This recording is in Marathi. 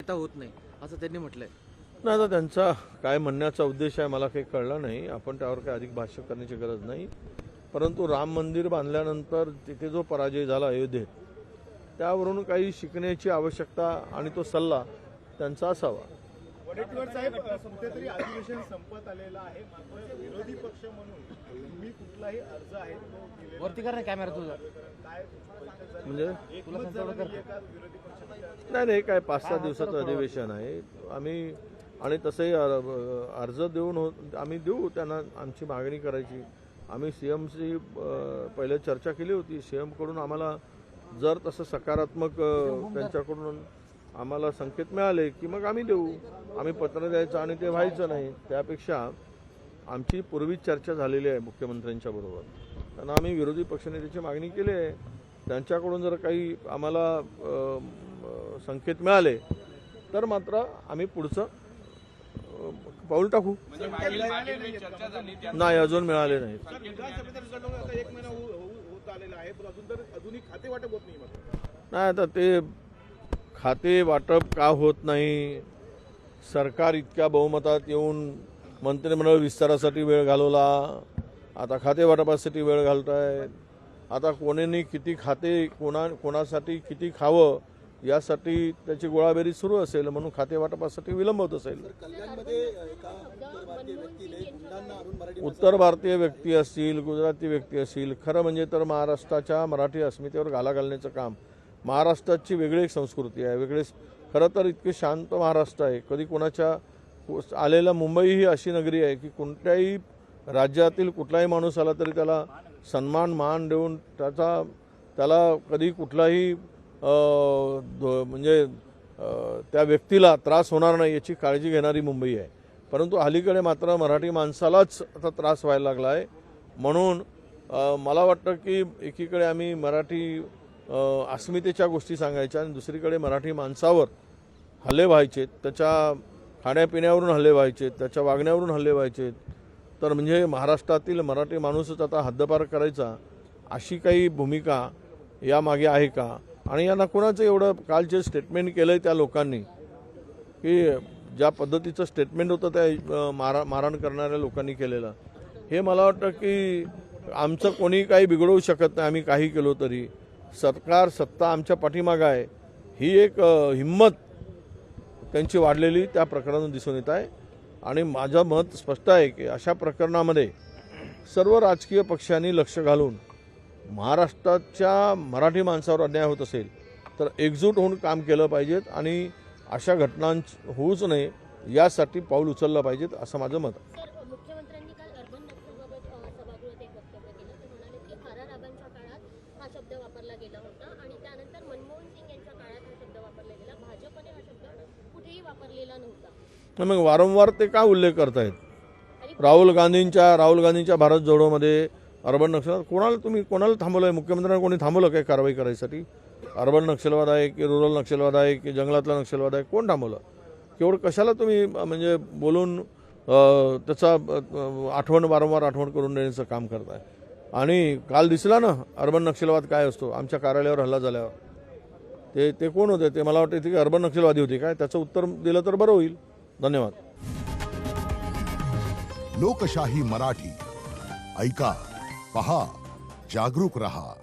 आवश्यकता होत नाही असं त्यांनी म्हटलंय. नाही, आता त्यांचा काय म्हणण्याचा उद्देश आहे मला काही कळला नाही. आपण त्यावर काही अधिक भाष्य करण्याची गरज नाही. परंतु राम मंदिर बांधल्यानंतर तिथे जो पराजय झाला अयोध्येत, त्यावरून काही शिकण्याची आवश्यकता आणि तो सल्ला त्यांचा असावा. वडेट्टीवार साहेब, कुठेतरी अधिवेशन संपत आलेलं आहे, मात्र विरोधी पक्ष म्हणून तुम्ही कुठलाही अर्ज आहे तो दिलेला वरती कर ना कॅमेरा तुझा. काय म्हणजे तुला संचालक कर. विरोधी पक्ष नाही, काय 5-6 दिवसाचं अधिवेशन आहे. आम्ही आणि तसंही अर्ज देऊन आम्ही देऊ त्यांना आमची मागणी करायची. आम्ही सीएमशी पहिले चर्चा केली होती. सीएमकडून आम्हाला जर तसं सकारात्मक त्यांच्याकडून आम्हाला संकेत मिळाले की मग आम्ही देऊ. आम्ही पत्र द्यायचं आणि ते व्हायचं नाही. त्यापेक्षा आमची पूर्वीच चर्चा झालेली आहे मुख्यमंत्र्यांच्या बरोबर. त्यांना आम्ही विरोधी पक्षनेत्याची मागणी केली आहे. त्यांच्याकडून जर काही आम्हाला संकेत मिळाले तर मात्र आम्ही पुढचं पाऊल टाकू. नाही, अजून मिळाले नाही. विधानसभेचा रिझल्ट आता 1 महिना होत आलेला आहे, पण अजूनही खाते वाटप होत नाही. नाही, आता ते खाते वाटप का होत नाही? सरकार इतक्या बहुमतात येऊन मंत्रिमंडळ विस्तारासाठी वेळ घालवला, आता खाते वाटपासाठी वेळ घालतायत. आता कोणीने किती खाते कोणासाठी किती खावं यासाठी त्याची गोळाबेरी सुरू असेल, म्हणून खाते वाटपासाठी विलंब होत असेल. उत्तर भारतीय व्यक्ती असतील, गुजराती व्यक्ती असतील, खरं म्हणजे तर महाराष्ट्राच्या मराठी अस्मितेवर घाला घालण्याचं काम. महाराष्ट्राची वेगळी एक संस्कृती आहे, वेगळेच. खरं तर इतके शांत महाराष्ट्र आहे. कधी कोणाच्या आलेला मुंबई ही अशी नगरी आहे की कोणत्याही राज्यातील कुठलाही माणूस आला तरी त्याला सन्मान मान देऊन त्याला कधी कुठलाही म्हणजे त्या व्यक्तीला त्रास होणार नाही याची काळजी घेणारी मुंबई आहे. परंतु अलीकडे मात्र मराठी माणसालाच आता त्रास व्हायला लागला आहे. म्हणून मला वाटतं की एकीकडे आम्ही मराठी अस्मितेच्या गोष्टी सांगायच्या आणि दुसरीकडे मराठी माणसावर हल्ले व्हायचे, त्याच्या खाण्यापिण्यावरून हल्ले व्हायचे, त्याच्या वागण्यावरून हल्ले व्हायचे. तर म्हणजे महाराष्ट्रातील मराठी माणूसच आता हद्दपार करायचा अशी काही भूमिका यामागे आहे का? आणि यांना कोणाचं एवढं काल जे स्टेटमेंट केलं आहे त्या लोकांनी, की ज्या पद्धतीचं स्टेटमेंट होतं त्या मारहाण करणाऱ्या लोकांनी केलेलं, हे मला वाटतं की आमचं कोणी काही बिघडवू शकत नाही. आम्ही काही केलो तरी सरकार सत्ता आमच्या पाठीमागं आहे ही एक हिंमत त्यांची वाढलेली त्या प्रकरणातून दिसून येत आहे. आणि माझं मत स्पष्ट आहे की अशा प्रकरणामध्ये सर्व राजकीय पक्षांनी लक्ष घालून महाराष्ट्राच्या मराठी माणसावर अन्याय होत असेल तर एकजूट होऊन काम केलं पाहिजेत आणि अशा घटना होऊच नये यासाठी पाऊल उचललं पाहिजेत असं माझं मत आहे. मुख्यमंत्र्यांनी काल अर्बन नक्षलबाबत सभागृहात एक वक्तव्य केलं. ते म्हणाले की आराराबांच्या काळात हा शब्द वापरला गेला होता आणि त्यानंतर मनमोहन सिंग यांच्या काळात हा शब्द वापरला गेला. भाजपने हा शब्द कुठेही वापरलेला नव्हता. मग वारंवार ते का उल्लेख करतायत? राहुल गांधींच्या भारत जोडोमध्ये अर्बन नक्षलवाद कोणाला थांबवलं आहे? मुख्यमंत्र्यांना कोणी थांबवलं काय कारवाई करायसाठी? अर्बन नक्षलवाद आहे की रुरल नक्षलवाद आहे की जंगलातला नक्षलवाद आहे, कोण थांबवलं? केवळ कशाला तुम्ही म्हणजे बोलून त्याचा वारंवार आठवण करून देण्याचं काम करताय? आणि काल दिसला ना अर्बन नक्षलवाद काय असतो. आमच्या कार्यालयावर हल्ला झाल्यावर ते कोण होते? ते मला वाटतं की अर्बन नक्षलवादी होते काय? त्याचं उत्तर दिलं तर बरं होईल. धन्यवाद. लोकशाही मराठी ऐका, पहा, जागरूक रहा.